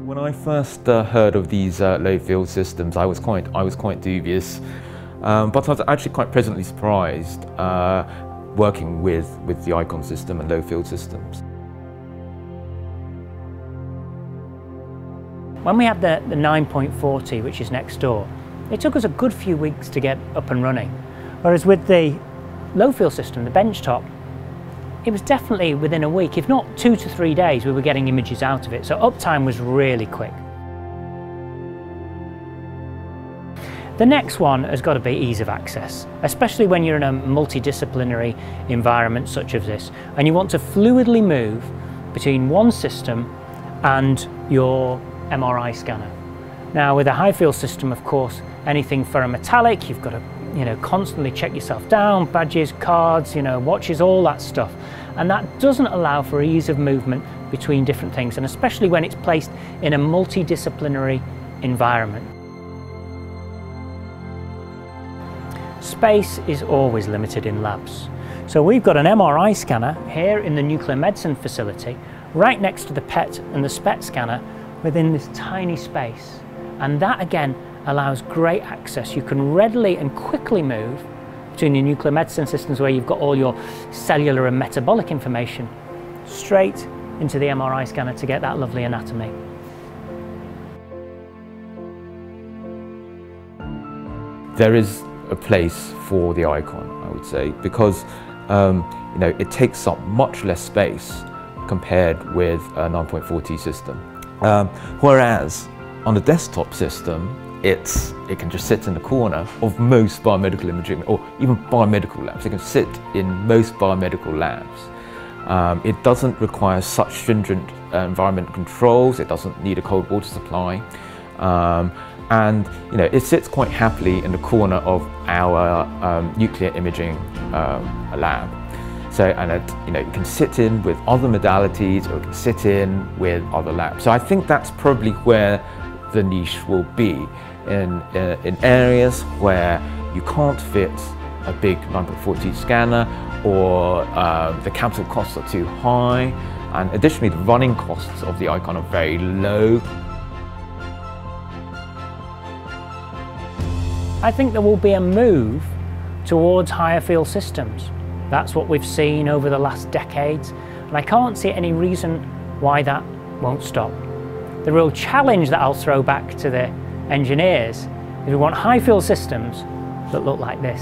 When I first heard of these low field systems, I was quite dubious, but I was actually quite pleasantly surprised working with the ICON system and low field systems. When we had the 9.40, which is next door, it took us a good few weeks to get up and running, whereas with the low field system, the benchtop, it was definitely within a week, if not 2 to 3 days, we were getting images out of it. So uptime was really quick. The next one has got to be ease of access, especially when you're in a multidisciplinary environment such as this, and you want to fluidly move between one system and your MRI scanner. Now with a high field system, of course, anything ferrometallic, you've got to constantly check yourself down, badges, cards, watches, all that stuff. And that doesn't allow for ease of movement between different things, and especially when it's placed in a multidisciplinary environment. Space is always limited in labs. So we've got an MRI scanner here in the nuclear medicine facility, right next to the PET and the SPECT scanner within this tiny space. And that again allows great access. You can readily and quickly move between the nuclear medicine systems where you've got all your cellular and metabolic information straight into the MRI scanner to get that lovely anatomy. There is a place for the ICON, I would say, because it takes up much less space compared with a 9.4T system. Whereas on a desktop system, it can just sit in the corner of most biomedical imaging or even biomedical labs. It can sit in most biomedical labs. It doesn't require such stringent environment controls. It doesn't need a cold water supply. And it sits quite happily in the corner of our nuclear imaging lab. So, and you can sit in with other modalities, or it can sit in with other labs. So I think that's probably where the niche will be, in areas where you can't fit a big 9.4T scanner, or the capital costs are too high, and additionally the running costs of the ICON are very low. I think there will be a move towards higher field systems. That's what we've seen over the last decades, and I can't see any reason why that won't stop. The real challenge that I'll throw back to the engineers is we want high field systems that look like this.